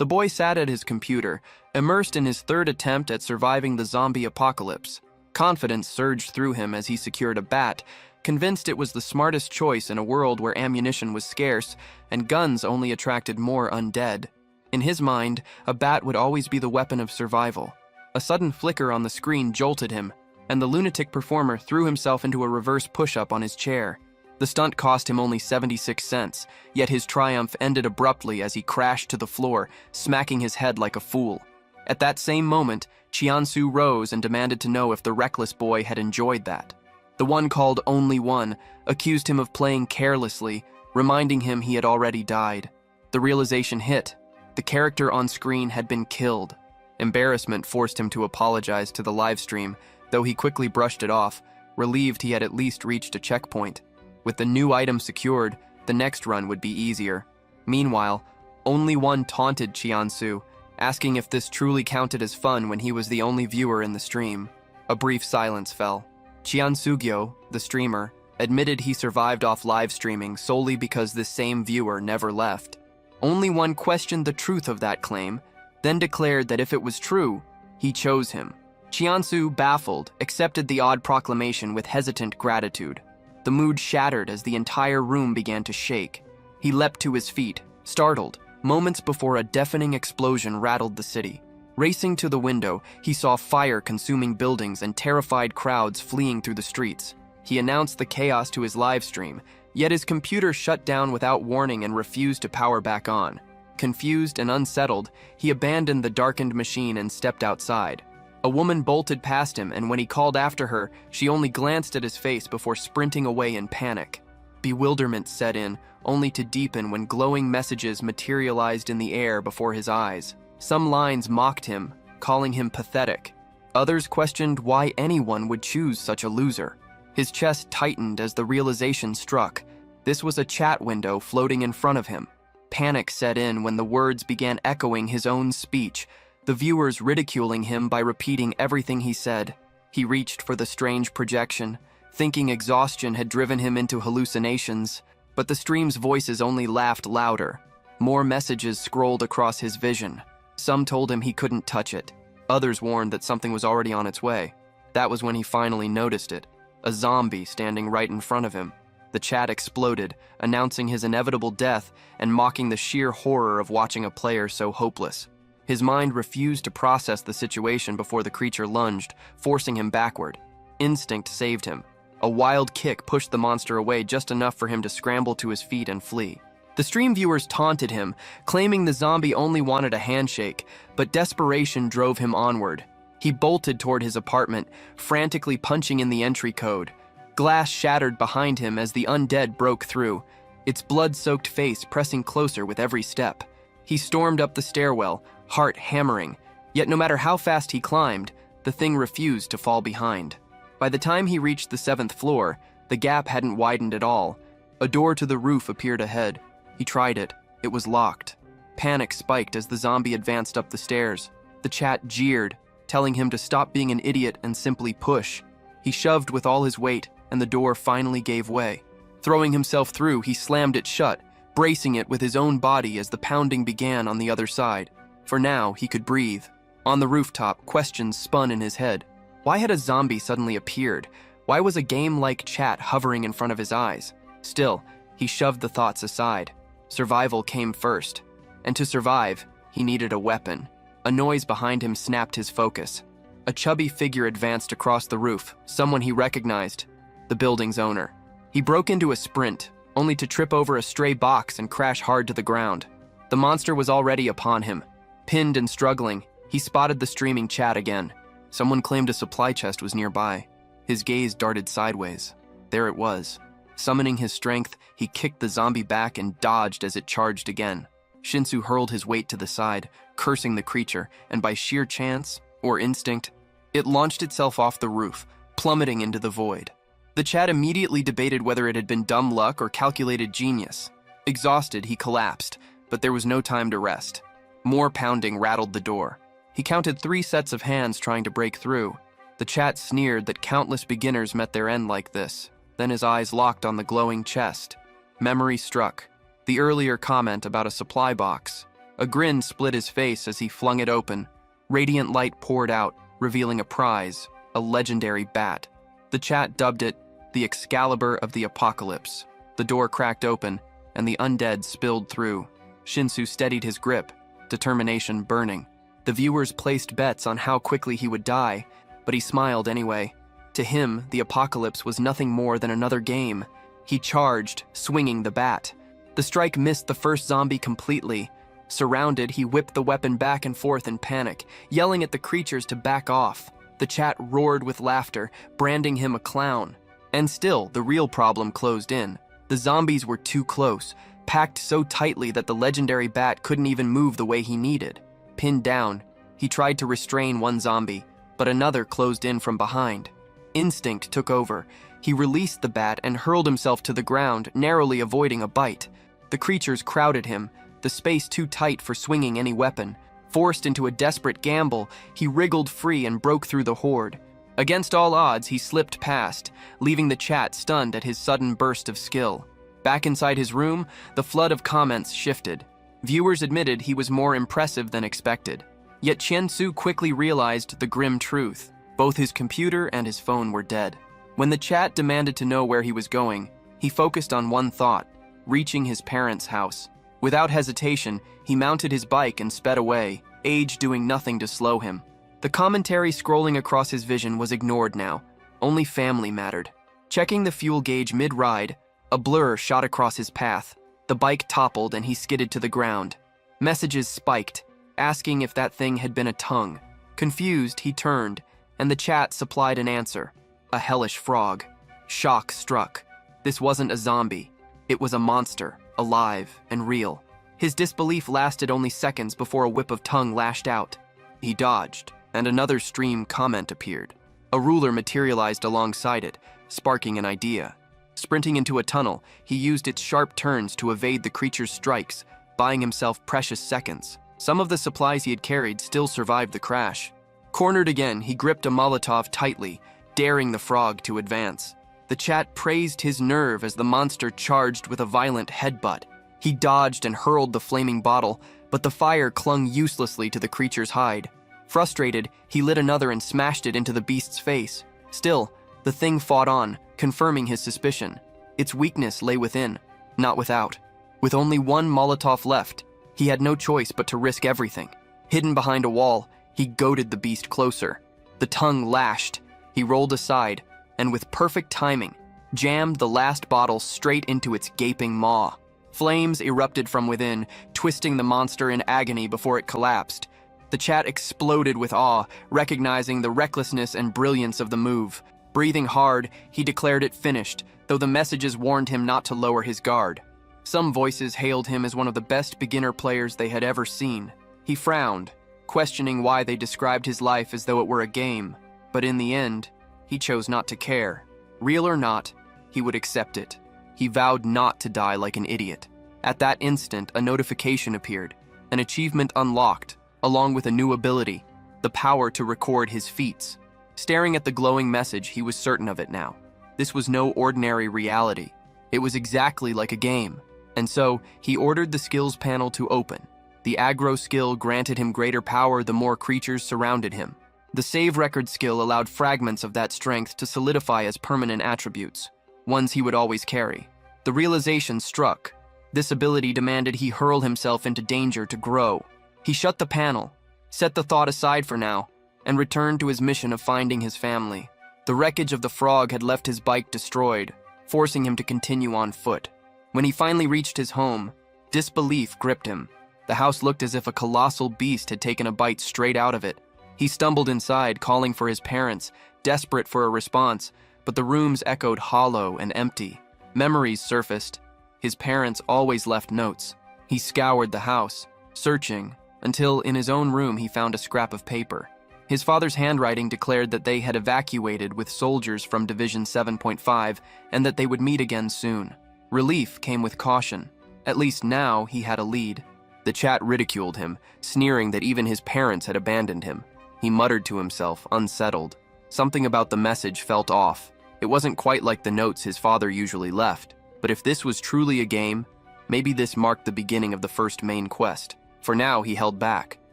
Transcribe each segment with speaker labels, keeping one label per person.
Speaker 1: The boy sat at his computer, immersed in his third attempt at surviving the zombie apocalypse. Confidence surged through him as he secured a bat, convinced it was the smartest choice in a world where ammunition was scarce and guns only attracted more undead. In his mind, a bat would always be the weapon of survival. A sudden flicker on the screen jolted him, and the lunatic performer threw himself into a reverse push-up on his chair. The stunt cost him only 76 cents, yet his triumph ended abruptly as he crashed to the floor, smacking his head like a fool. At that same moment, Chiansu rose and demanded to know if the reckless boy had enjoyed that. The one called Only One accused him of playing carelessly, reminding him he had already died. The realization hit. The character on screen had been killed. Embarrassment forced him to apologize to the livestream, though he quickly brushed it off, relieved he had at least reached a checkpoint. With the new item secured, the next run would be easier. Meanwhile, Only One taunted Chiansu, asking if this truly counted as fun when he was the only viewer in the stream. A brief silence fell. Chiansugyo, the streamer, admitted he survived off live streaming solely because this same viewer never left. Only One questioned the truth of that claim, then declared that if it was true, he chose him. Chiansu, baffled, accepted the odd proclamation with hesitant gratitude. The mood shattered as the entire room began to shake. He leapt to his feet, startled, moments before a deafening explosion rattled the city. Racing to the window, he saw fire consuming buildings and terrified crowds fleeing through the streets. He announced the chaos to his live stream, yet his computer shut down without warning and refused to power back on. Confused and unsettled, he abandoned the darkened machine and stepped outside. A woman bolted past him, and when he called after her, she only glanced at his face before sprinting away in panic. Bewilderment set in, only to deepen when glowing messages materialized in the air before his eyes. Some lines mocked him, calling him pathetic. Others questioned why anyone would choose such a loser. His chest tightened as the realization struck. This was a chat window floating in front of him. Panic set in when the words began echoing his own speech, the viewers ridiculing him by repeating everything he said. He reached for the strange projection, thinking exhaustion had driven him into hallucinations, but the stream's voices only laughed louder. More messages scrolled across his vision. Some told him he couldn't touch it. Others warned that something was already on its way. That was when he finally noticed it. A zombie standing right in front of him. The chat exploded, announcing his inevitable death and mocking the sheer horror of watching a player so hopeless. His mind refused to process the situation before the creature lunged, forcing him backward. Instinct saved him. A wild kick pushed the monster away just enough for him to scramble to his feet and flee. The stream viewers taunted him, claiming the zombie only wanted a handshake, but desperation drove him onward. He bolted toward his apartment, frantically punching in the entry code. Glass shattered behind him as the undead broke through, its blood-soaked face pressing closer with every step. He stormed up the stairwell, heart hammering, yet no matter how fast he climbed, the thing refused to fall behind. By the time he reached the 7th floor, the gap hadn't widened at all. A door to the roof appeared ahead. He tried it. It was locked. Panic spiked as the zombie advanced up the stairs. The chat jeered, telling him to stop being an idiot and simply push. He shoved with all his weight, and the door finally gave way. Throwing himself through, he slammed it shut, bracing it with his own body as the pounding began on the other side. For now, he could breathe. On the rooftop, questions spun in his head. Why had a zombie suddenly appeared? Why was a game-like chat hovering in front of his eyes? Still, he shoved the thoughts aside. Survival came first. And to survive, he needed a weapon. A noise behind him snapped his focus. A chubby figure advanced across the roof, someone he recognized, the building's owner. He broke into a sprint, only to trip over a stray box and crash hard to the ground. The monster was already upon him. Pinned and struggling, he spotted the streaming chat again. Someone claimed a supply chest was nearby. His gaze darted sideways. There it was. Summoning his strength, he kicked the zombie back and dodged as it charged again. Shinsu hurled his weight to the side, cursing the creature, and by sheer chance, or instinct, it launched itself off the roof, plummeting into the void. The chat immediately debated whether it had been dumb luck or calculated genius. Exhausted, he collapsed, but there was no time to rest. More pounding rattled the door. He counted 3 sets of hands trying to break through. The chat sneered that countless beginners met their end like this. Then his eyes locked on the glowing chest. Memory struck. The earlier comment about a supply box. A grin split his face as he flung it open. Radiant light poured out, revealing a prize, a legendary bat. The chat dubbed it the Excalibur of the Apocalypse. The door cracked open, and the undead spilled through. Shinsu steadied his grip, determination burning. The viewers placed bets on how quickly he would die, but he smiled anyway. To him, the apocalypse was nothing more than another game. He charged, swinging the bat. The strike missed the first zombie completely. Surrounded, he whipped the weapon back and forth in panic, yelling at the creatures to back off. The chat roared with laughter, branding him a clown. And still, the real problem closed in. The zombies were too close, packed so tightly that the legendary bat couldn't even move the way he needed. Pinned down, he tried to restrain one zombie, but another closed in from behind. Instinct took over. He released the bat and hurled himself to the ground, narrowly avoiding a bite. The creatures crowded him, the space too tight for swinging any weapon. Forced into a desperate gamble, he wriggled free and broke through the horde. Against all odds, he slipped past, leaving the chat stunned at his sudden burst of skill. Back inside his room, the flood of comments shifted. Viewers admitted he was more impressive than expected. Yet Qiansu quickly realized the grim truth. Both his computer and his phone were dead. When the chat demanded to know where he was going, he focused on one thought: reaching his parents' house. Without hesitation, he mounted his bike and sped away, age doing nothing to slow him. The commentary scrolling across his vision was ignored now. Only family mattered. Checking the fuel gauge mid-ride, a blur shot across his path. The bike toppled and he skidded to the ground. Messages spiked, asking if that thing had been a tongue. Confused, he turned, and the chat supplied an answer: a hellish frog. Shock struck. This wasn't a zombie. It was a monster, alive and real. His disbelief lasted only seconds before a whip of tongue lashed out. He dodged, and another stream comment appeared. A ruler materialized alongside it, sparking an idea. Sprinting into a tunnel, he used its sharp turns to evade the creature's strikes, buying himself precious seconds. Some of the supplies he had carried still survived the crash. Cornered again, he gripped a Molotov tightly, daring the frog to advance. The chat praised his nerve as the monster charged with a violent headbutt. He dodged and hurled the flaming bottle, but the fire clung uselessly to the creature's hide. Frustrated, he lit another and smashed it into the beast's face. Still, the thing fought on, confirming his suspicion. Its weakness lay within, not without. With only one Molotov left, he had no choice but to risk everything. Hidden behind a wall, he goaded the beast closer. The tongue lashed. He rolled aside, and with perfect timing, jammed the last bottle straight into its gaping maw. Flames erupted from within, twisting the monster in agony before it collapsed. The chat exploded with awe, recognizing the recklessness and brilliance of the move. Breathing hard, he declared it finished, though the messages warned him not to lower his guard. Some voices hailed him as one of the best beginner players they had ever seen. He frowned, questioning why they described his life as though it were a game. But in the end, he chose not to care. Real or not, he would accept it. He vowed not to die like an idiot. At that instant, a notification appeared. An achievement unlocked, along with a new ability, the power to record his feats. Staring at the glowing message, he was certain of it now. This was no ordinary reality. It was exactly like a game. And so, he ordered the skills panel to open. The aggro skill granted him greater power the more creatures surrounded him. The save record skill allowed fragments of that strength to solidify as permanent attributes, ones he would always carry. The realization struck. This ability demanded he hurl himself into danger to grow. He shut the panel, set the thought aside for now, and returned to his mission of finding his family. The wreckage of the frog had left his bike destroyed, forcing him to continue on foot. When he finally reached his home, disbelief gripped him. The house looked as if a colossal beast had taken a bite straight out of it. He stumbled inside, calling for his parents, desperate for a response, but the rooms echoed hollow and empty. Memories surfaced. His parents always left notes. He scoured the house, searching, until in his own room he found a scrap of paper. His father's handwriting declared that they had evacuated with soldiers from Division 7.5 and that they would meet again soon. Relief came with caution. At least now he had a lead. The chat ridiculed him, sneering that even his parents had abandoned him. He muttered to himself, unsettled. Something about the message felt off. It wasn't quite like the notes his father usually left. But if this was truly a game, maybe this marked the beginning of the first main quest. For now, he held back.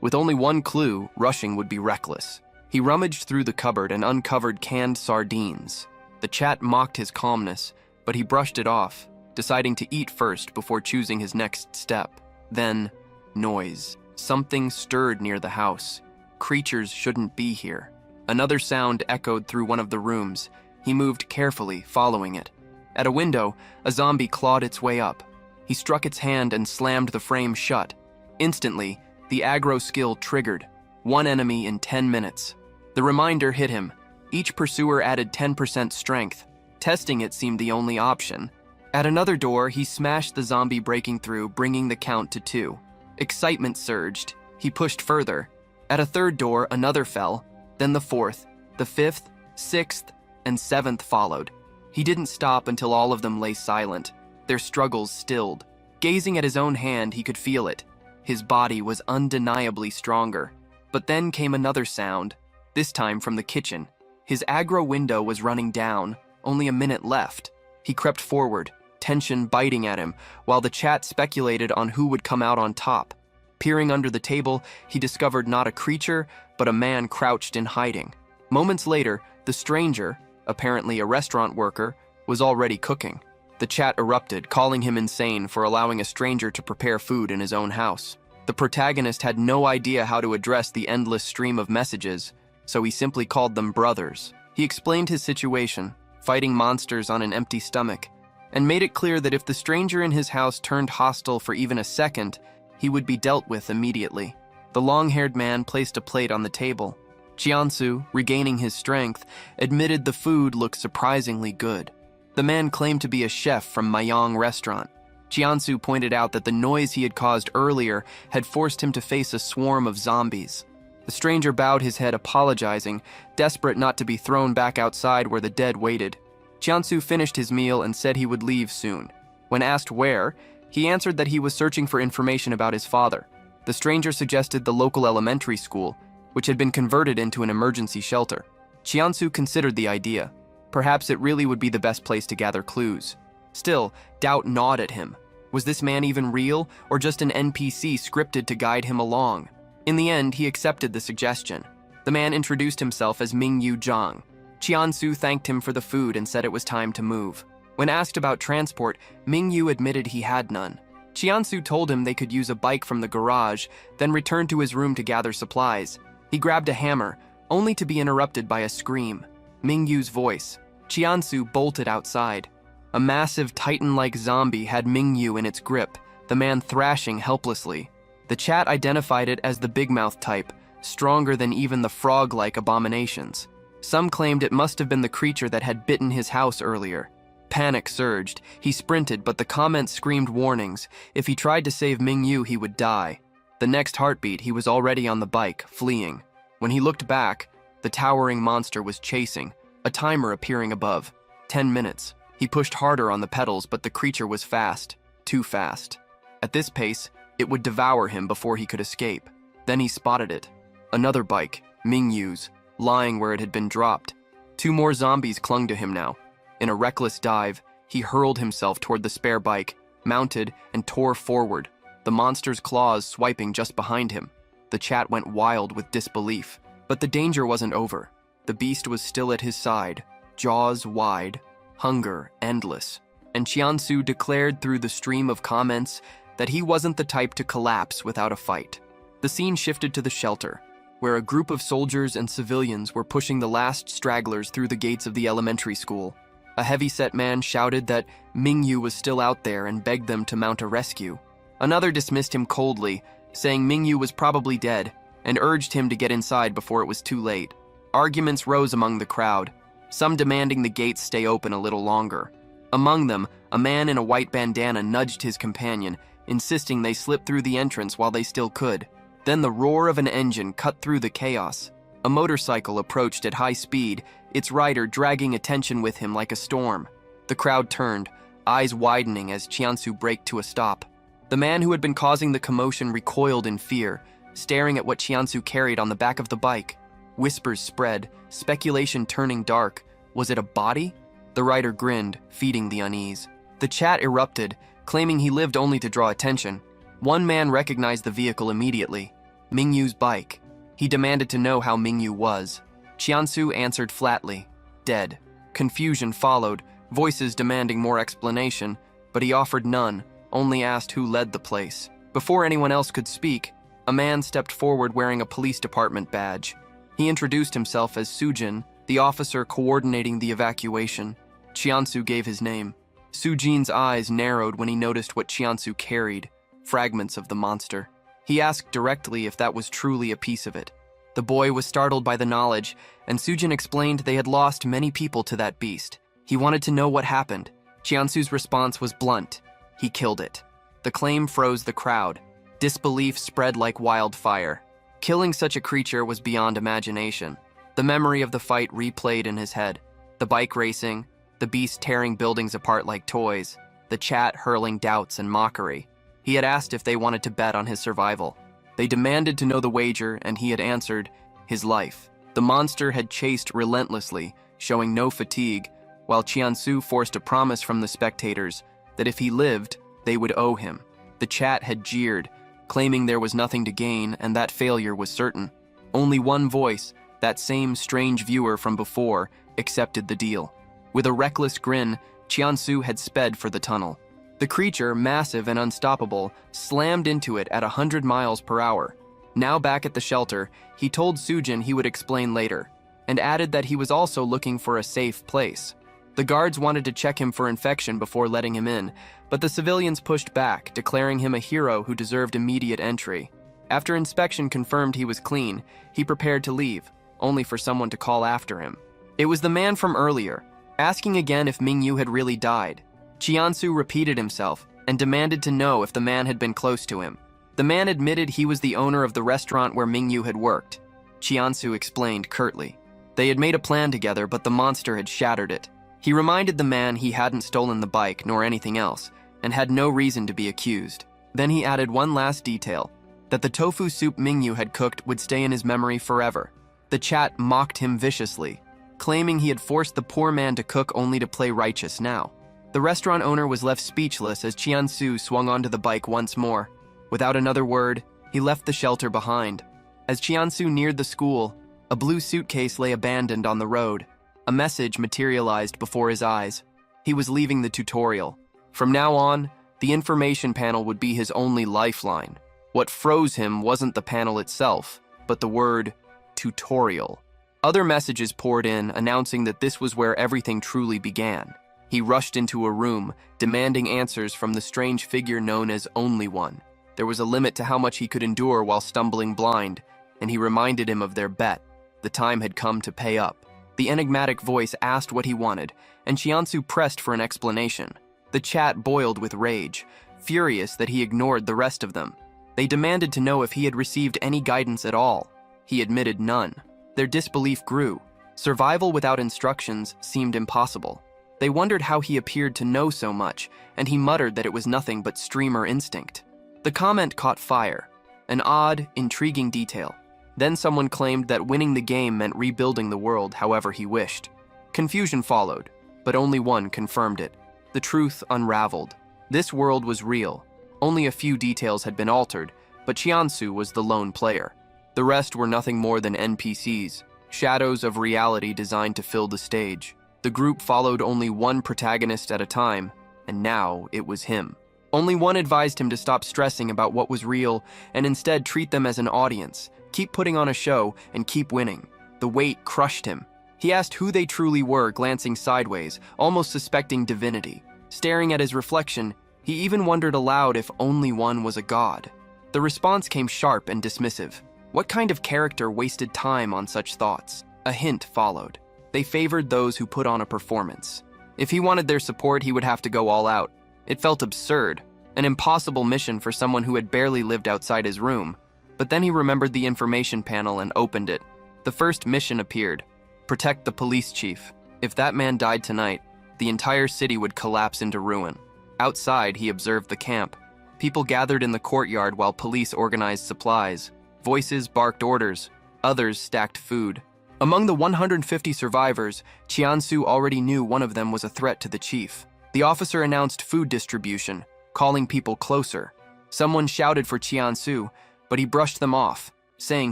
Speaker 1: With only one clue, rushing would be reckless. He rummaged through the cupboard and uncovered canned sardines. The chat mocked his calmness, but he brushed it off, deciding to eat first before choosing his next step. Then, noise. Something stirred near the house. Creatures shouldn't be here. Another sound echoed through one of the rooms. He moved carefully, following it. At a window, a zombie clawed its way up. He struck its hand and slammed the frame shut. Instantly, the aggro skill triggered. 1 enemy in 10 minutes. The reminder hit him. Each pursuer added 10% strength. Testing it seemed the only option. At another door, he smashed the zombie breaking through, bringing the count to 2. Excitement surged. He pushed further. At a third door, another fell. Then the 4th, the 5th, 6th, and 7th followed. He didn't stop until all of them lay silent, their struggles stilled. Gazing at his own hand, he could feel it. His body was undeniably stronger. But then came another sound, this time from the kitchen. His aggro window was running down, only a minute left. He crept forward, tension biting at him, while the chat speculated on who would come out on top. Peering under the table, he discovered not a creature, but a man crouched in hiding. Moments later, the stranger, apparently a restaurant worker, was already cooking. The chat erupted, calling him insane for allowing a stranger to prepare food in his own house. The protagonist had no idea how to address the endless stream of messages, so he simply called them brothers. He explained his situation, fighting monsters on an empty stomach, and made it clear that if the stranger in his house turned hostile for even a second, he would be dealt with immediately. The long-haired man placed a plate on the table. Jiansu, regaining his strength, admitted the food looked surprisingly good. The man claimed to be a chef from Mayang restaurant. Jiansu pointed out that the noise he had caused earlier had forced him to face a swarm of zombies. The stranger bowed his head, apologizing, desperate not to be thrown back outside where the dead waited. Jiansu finished his meal and said he would leave soon. When asked where, he answered that he was searching for information about his father. The stranger suggested the local elementary school, which had been converted into an emergency shelter. Jiansu considered the idea. Perhaps it really would be the best place to gather clues. Still, doubt gnawed at him. Was this man even real, or just an NPC scripted to guide him along? In the end, he accepted the suggestion. The man introduced himself as Mingyu Zhang. Jiansu thanked him for the food and said it was time to move. When asked about transport, Mingyu admitted he had none. Jiansu told him they could use a bike from the garage, then returned to his room to gather supplies. He grabbed a hammer, only to be interrupted by a scream. Mingyu's voice. Jiansu bolted outside. A massive titan-like zombie had Mingyu in its grip, the man thrashing helplessly. The chat identified it as the big mouth type, stronger than even the frog-like abominations. Some claimed it must have been the creature that had bitten his house earlier. Panic surged. He sprinted, but the comments screamed warnings. If he tried to save Mingyu, he would die. The next heartbeat, he was already on the bike, fleeing. When he looked back, the towering monster was chasing, a timer appearing above. 10 minutes. He pushed harder on the pedals, but the creature was fast. Too fast. At this pace, it would devour him before he could escape. Then he spotted it. Another bike, Mingyu's, lying where it had been dropped. 2 more zombies clung to him now. In a reckless dive, he hurled himself toward the spare bike, mounted, and tore forward, the monster's claws swiping just behind him. The chat went wild with disbelief. But the danger wasn't over. The beast was still at his side, jaws wide, hunger endless. And Jiansu declared through the stream of comments that he wasn't the type to collapse without a fight. The scene shifted to the shelter, where a group of soldiers and civilians were pushing the last stragglers through the gates of the elementary school. A heavy-set man shouted that Mingyu was still out there and begged them to mount a rescue. Another dismissed him coldly, saying Mingyu was probably dead, and urged him to get inside before it was too late. Arguments rose among the crowd, some demanding the gates stay open a little longer. Among them, a man in a white bandana nudged his companion, insisting they slip through the entrance while they still could. Then the roar of an engine cut through the chaos. A motorcycle approached at high speed, its rider dragging attention with him like a storm. The crowd turned, eyes widening as Jiansu braked to a stop. The man who had been causing the commotion recoiled in fear, staring at what Jiansu carried on the back of the bike. Whispers spread, speculation turning dark. Was it a body? The rider grinned, feeding the unease. The chat erupted, claiming he lived only to draw attention. One man recognized the vehicle immediately, Mingyu's bike. He demanded to know how Mingyu was. Qiansu answered flatly, dead. Confusion followed, voices demanding more explanation, but he offered none, only asked who led the place. Before anyone else could speak, a man stepped forward wearing a police department badge. He introduced himself as Sujin, the officer coordinating the evacuation. Qiansu gave his name. Sujin's eyes narrowed when he noticed what Qiansu carried, fragments of the monster. He asked directly if that was truly a piece of it. The boy was startled by the knowledge, and Sujin explained they had lost many people to that beast. He wanted to know what happened. Qiansu's response was blunt. He killed it. The claim froze the crowd. Disbelief spread like wildfire. Killing such a creature was beyond imagination. The memory of the fight replayed in his head. The bike racing, the beast tearing buildings apart like toys, the chat hurling doubts and mockery. He had asked if they wanted to bet on his survival. They demanded to know the wager, and he had answered, his life. The monster had chased relentlessly, showing no fatigue, while Qiansu forced a promise from the spectators that if he lived, they would owe him. The chat had jeered, claiming there was nothing to gain and that failure was certain. Only one voice, that same strange viewer from before, accepted the deal. With a reckless grin, Qiansu had sped for the tunnel. The creature, massive and unstoppable, slammed into it at 100 miles per hour. Now back at the shelter, he told Sujin he would explain later, and added that he was also looking for a safe place. The guards wanted to check him for infection before letting him in, but the civilians pushed back, declaring him a hero who deserved immediate entry. After inspection confirmed he was clean, he prepared to leave, only for someone to call after him. It was the man from earlier, asking again if Mingyu had really died. Qiansu repeated himself and demanded to know if the man had been close to him. The man admitted he was the owner of the restaurant where Mingyu had worked. Qiansu explained curtly. They had made a plan together, but the monster had shattered it. He reminded the man he hadn't stolen the bike nor anything else, and had no reason to be accused. Then he added one last detail, that the tofu soup Mingyu had cooked would stay in his memory forever. The chat mocked him viciously, claiming he had forced the poor man to cook only to play righteous now. The restaurant owner was left speechless as Qiansu swung onto the bike once more. Without another word, he left the shelter behind. As Qiansu neared the school, a blue suitcase lay abandoned on the road. A message materialized before his eyes. He was leaving the tutorial. From now on, the information panel would be his only lifeline. What froze him wasn't the panel itself, but the word tutorial. Other messages poured in, announcing that this was where everything truly began. He rushed into a room, demanding answers from the strange figure known as Only One. There was a limit to how much he could endure while stumbling blind, and he reminded him of their bet. The time had come to pay up. The enigmatic voice asked what he wanted, and Qiansu pressed for an explanation. The chat boiled with rage, furious that he ignored the rest of them. They demanded to know if he had received any guidance at all. He admitted none. Their disbelief grew. Survival without instructions seemed impossible. They wondered how he appeared to know so much, and he muttered that it was nothing but streamer instinct. The comment caught fire, an odd, intriguing detail. Then someone claimed that winning the game meant rebuilding the world however he wished. Confusion followed, but only one confirmed it. The truth unraveled. This world was real. Only a few details had been altered, but Qiansu was the lone player. The rest were nothing more than NPCs, shadows of reality designed to fill the stage. The group followed only one protagonist at a time, and now it was him. Only one advised him to stop stressing about what was real and instead treat them as an audience, keep putting on a show, and keep winning. The weight crushed him. He asked who they truly were, glancing sideways, almost suspecting divinity. Staring at his reflection, he even wondered aloud if Only One was a god. The response came sharp and dismissive. What kind of character wasted time on such thoughts? A hint followed. They favored those who put on a performance. If he wanted their support, he would have to go all out. It felt absurd, an impossible mission for someone who had barely lived outside his room. But then he remembered the information panel and opened it. The first mission appeared. Protect the police chief. If that man died tonight, the entire city would collapse into ruin. Outside, he observed the camp. People gathered in the courtyard while police organized supplies. Voices barked orders. Others stacked food. Among the 150 survivors, Qiansu already knew one of them was a threat to the chief. The officer announced food distribution, calling people closer. Someone shouted for Qiansu, but he brushed them off, saying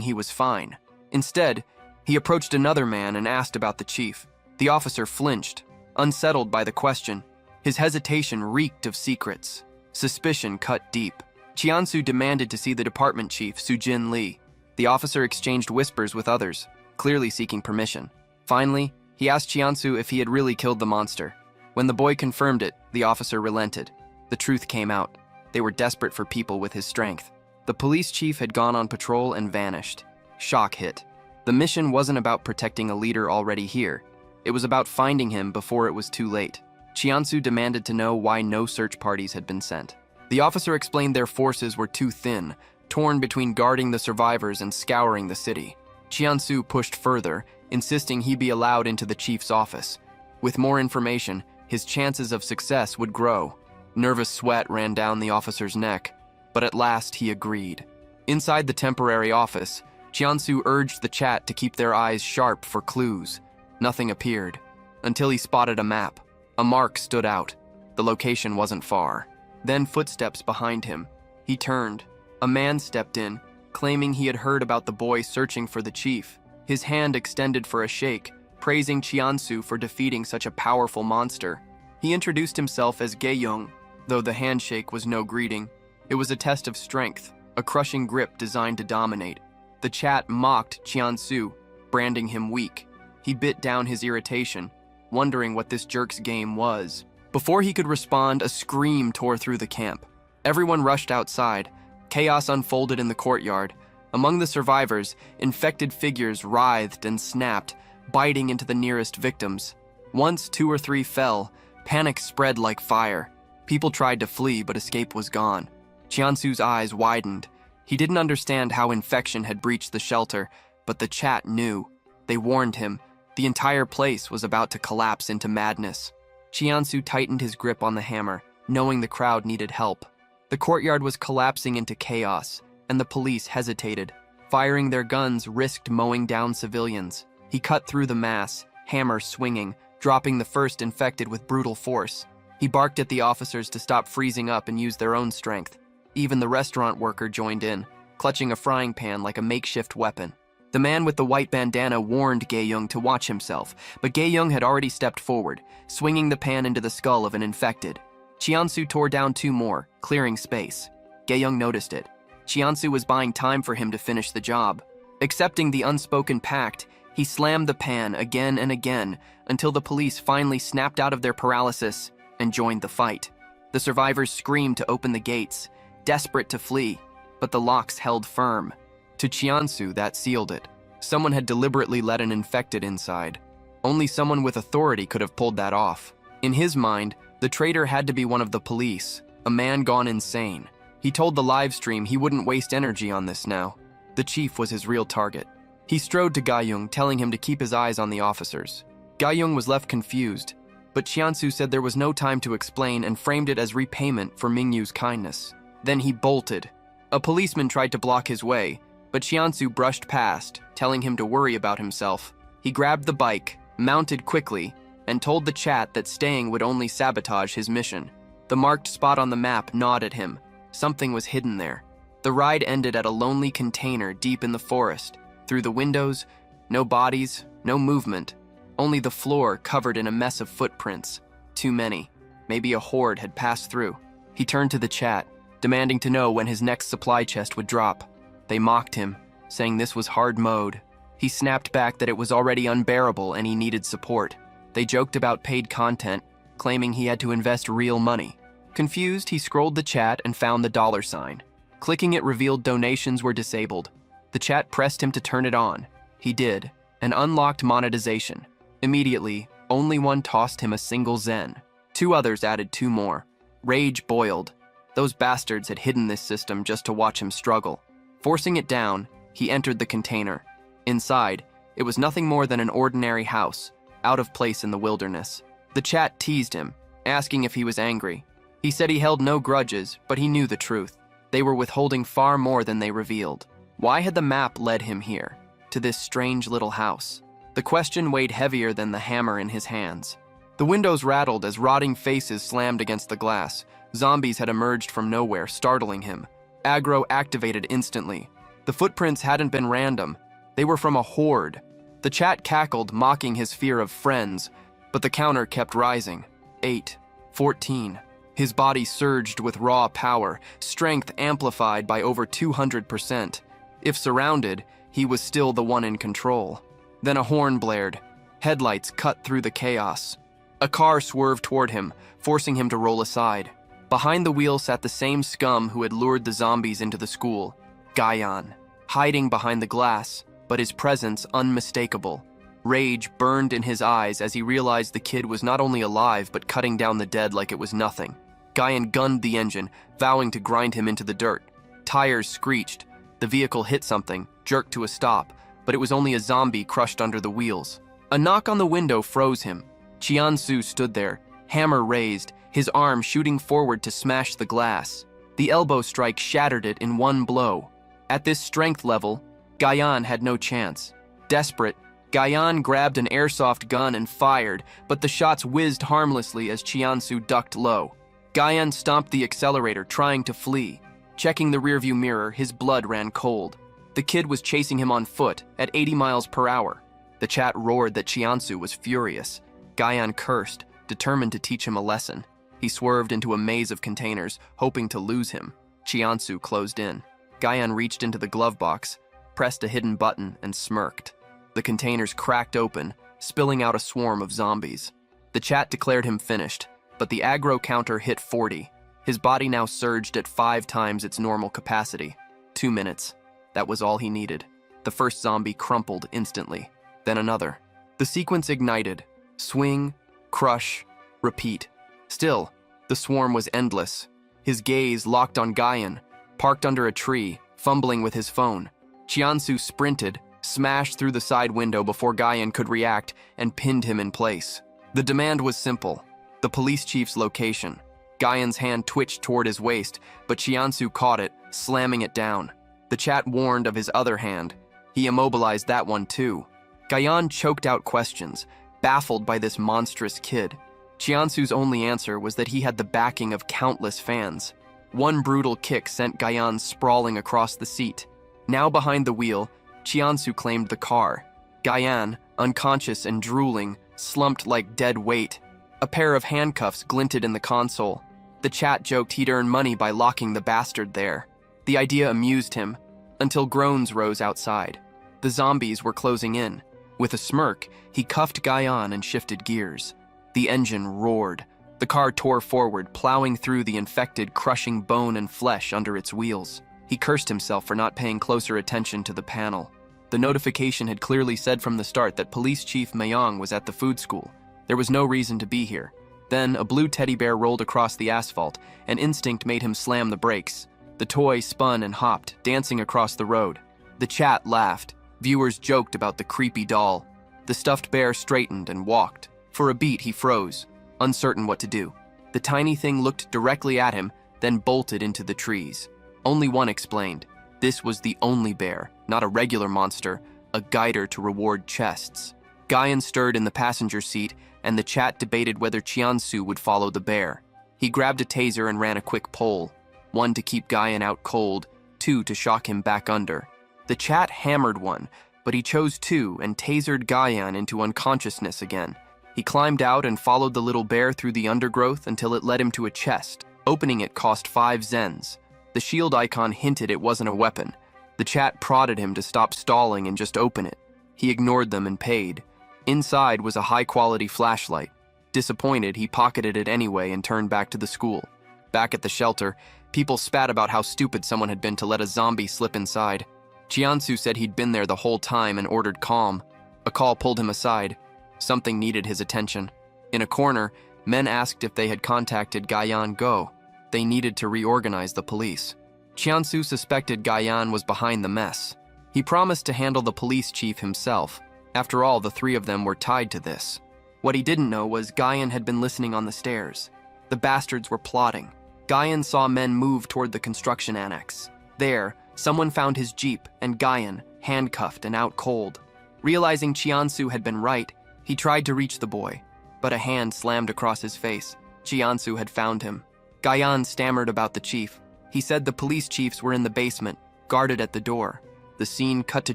Speaker 1: he was fine. Instead, he approached another man and asked about the chief. The officer flinched, unsettled by the question. His hesitation reeked of secrets. Suspicion cut deep. Qiansu demanded to see the department chief, Sujin Li. The officer exchanged whispers with others, clearly seeking permission. Finally, he asked Qiansu if he had really killed the monster. When the boy confirmed it, the officer relented. The truth came out. They were desperate for people with his strength. The police chief had gone on patrol and vanished. Shock hit. The mission wasn't about protecting a leader already here. It was about finding him before it was too late. Qiansu demanded to know why no search parties had been sent. The officer explained their forces were too thin, torn between guarding the survivors and scouring the city. Qiansu pushed further, insisting he be allowed into the chief's office. With more information, his chances of success would grow. Nervous sweat ran down the officer's neck, but at last he agreed. Inside the temporary office, Qiansu urged the chat to keep their eyes sharp for clues. Nothing appeared, until he spotted a map. A mark stood out. The location wasn't far. Then footsteps behind him. He turned. A man stepped in, claiming he had heard about the boy searching for the chief. His hand extended for a shake, praising Qiansu for defeating such a powerful monster. He introduced himself as Gaeyong, though the handshake was no greeting. It was a test of strength, a crushing grip designed to dominate. The chat mocked Qiansu, branding him weak. He bit down his irritation, wondering what this jerk's game was. Before he could respond, a scream tore through the camp. Everyone rushed outside. Chaos unfolded in the courtyard. Among the survivors, infected figures writhed and snapped, biting into the nearest victims. Once 2 or 3 fell, panic spread like fire. People tried to flee, but escape was gone. Qiansu's eyes widened. He didn't understand how infection had breached the shelter, but the chat knew. They warned him. The entire place was about to collapse into madness. Qiansu tightened his grip on the hammer, knowing the crowd needed help. The courtyard was collapsing into chaos, and the police hesitated. Firing their guns risked mowing down civilians. He cut through the mass, hammer swinging, dropping the first infected with brutal force. He barked at the officers to stop freezing up and use their own strength. Even the restaurant worker joined in, clutching a frying pan like a makeshift weapon. The man with the white bandana warned Gaeyong to watch himself, but Gaeyong had already stepped forward, swinging the pan into the skull of an infected. Qiansu tore down 2 more, clearing space. Gaeyong noticed it. Qiansu was buying time for him to finish the job. Accepting the unspoken pact, he slammed the pan again and again until the police finally snapped out of their paralysis and joined the fight. The survivors screamed to open the gates, desperate to flee, but the locks held firm. To Qiansu, that sealed it. Someone had deliberately let an infected inside. Only someone with authority could have pulled that off. In his mind, the traitor had to be one of the police, a man gone insane. He told the live stream he wouldn't waste energy on this now. The chief was his real target. He strode to Gaeyong, telling him to keep his eyes on the officers. Gaeyong was left confused, but Qiansu said there was no time to explain and framed it as repayment for Mingyu's kindness. Then he bolted. A policeman tried to block his way, but Qiansu brushed past, telling him to worry about himself. He grabbed the bike, mounted quickly, and told the chat that staying would only sabotage his mission. The marked spot on the map gnawed at him. Something was hidden there. The ride ended at a lonely container deep in the forest. Through the windows, no bodies, no movement. Only the floor covered in a mess of footprints. Too many. Maybe a horde had passed through. He turned to the chat, demanding to know when his next supply chest would drop. They mocked him, saying this was hard mode. He snapped back that it was already unbearable and he needed support. They joked about paid content, claiming he had to invest real money. Confused, he scrolled the chat and found the $sign. Clicking it revealed donations were disabled. The chat pressed him to turn it on. He did, and unlocked monetization. Immediately, only one tossed him a single zen. 2 others added 2 more. Rage boiled. Those bastards had hidden this system just to watch him struggle. Forcing it down, he entered the container. Inside, it was nothing more than an ordinary house, out of place in the wilderness. The chat teased him, asking if he was angry. He said he held no grudges, but he knew the truth. They were withholding far more than they revealed. Why had the map led him here, to this strange little house? The question weighed heavier than the hammer in his hands. The windows rattled as rotting faces slammed against the glass. Zombies had emerged from nowhere, startling him. Aggro activated instantly. The footprints hadn't been random. They were from a horde. The chat cackled, mocking his fear of friends, but the counter kept rising. 8, 14. His body surged with raw power, strength amplified by over 200%. If surrounded, he was still the one in control. Then a horn blared. Headlights cut through the chaos. A car swerved toward him, forcing him to roll aside. Behind the wheel sat the same scum who had lured the zombies into the school, Guyan, hiding behind the glass, but his presence unmistakable. Rage burned in his eyes as he realized the kid was not only alive but cutting down the dead like it was nothing. Guyan gunned the engine, vowing to grind him into the dirt. Tires screeched. The vehicle hit something, jerked to a stop, but it was only a zombie crushed under the wheels. A knock on the window froze him. Chiansu stood there, hammer raised, his arm shooting forward to smash the glass. The elbow strike shattered it in one blow. At this strength level, Guyan had no chance. Desperate, Guyan grabbed an airsoft gun and fired, but the shots whizzed harmlessly as Chiansu ducked low. Guyan stomped the accelerator, trying to flee. Checking the rearview mirror, his blood ran cold. The kid was chasing him on foot at 80 miles per hour. The chat roared that Chiansu was furious. Guyan cursed, determined to teach him a lesson. He swerved into a maze of containers, hoping to lose him. Chiansu closed in. Guyan reached into the glove box, pressed a hidden button, and smirked. The containers cracked open, spilling out a swarm of zombies. The chat declared him finished, but the aggro counter hit 40. His body now surged at 5 times its normal capacity. 2 minutes. That was all he needed. The first zombie crumpled instantly. Then another. The sequence ignited. Swing, crush, repeat. Still, the swarm was endless. His gaze locked on Guyan, parked under a tree, fumbling with his phone. Chiansu sprinted, smashed through the side window before Guyan could react, and pinned him in place. The demand was simple. The police chief's location. Guyan's hand twitched toward his waist, but Chiansu caught it, slamming it down. The chat warned of his other hand. He immobilized that one too. Guyan choked out questions, baffled by this monstrous kid. Chiansu's only answer was that he had the backing of countless fans. One brutal kick sent Guyan sprawling across the seat. Now behind the wheel, Chiansu claimed the car. Guyan, unconscious and drooling, slumped like dead weight. A pair of handcuffs glinted in the console. The chat joked he'd earn money by locking the bastard there. The idea amused him, until groans rose outside. The zombies were closing in. With a smirk, he cuffed Guyan and shifted gears. The engine roared. The car tore forward, plowing through the infected, crushing bone and flesh under its wheels. He cursed himself for not paying closer attention to the panel. The notification had clearly said from the start that Police Chief Mayong was at the food school. There was no reason to be here. Then, a blue teddy bear rolled across the asphalt, and instinct made him slam the brakes. The toy spun and hopped, dancing across the road. The chat laughed. Viewers joked about the creepy doll. The stuffed bear straightened and walked. For a beat, he froze, uncertain what to do. The tiny thing looked directly at him, then bolted into the trees. Only one explained. This was the only bear, not a regular monster, a guider to reward chests. Guyan stirred in the passenger seat, and the chat debated whether Chiansu would follow the bear. He grabbed a taser and ran a quick poll. 1 to keep Guyan out cold, 2 to shock him back under. The chat hammered 1, but he chose 2 and tasered Guyan into unconsciousness again. He climbed out and followed the little bear through the undergrowth until it led him to a chest. Opening it cost 5 zens. The shield icon hinted it wasn't a weapon. The chat prodded him to stop stalling and just open it. He ignored them and paid. Inside was a high-quality flashlight. Disappointed, he pocketed it anyway and turned back to the school. Back at the shelter, people spat about how stupid someone had been to let a zombie slip inside. Chiansu said he'd been there the whole time and ordered calm. A call pulled him aside. Something needed his attention. In a corner, men asked if they had contacted Guyan Go. They needed to reorganize the police. Chiansu suspected Guyan was behind the mess. He promised to handle the police chief himself. After all, the 3 of them were tied to this. What he didn't know was Guyan had been listening on the stairs. The bastards were plotting. Guyan saw men move toward the construction annex. There, someone found his jeep and Guyan, handcuffed and out cold. Realizing Chiansu had been right, he tried to reach the boy, but a hand slammed across his face. Chiansu had found him. Guyan stammered about the chief. He said the police chiefs were in the basement, guarded at the door. The scene cut to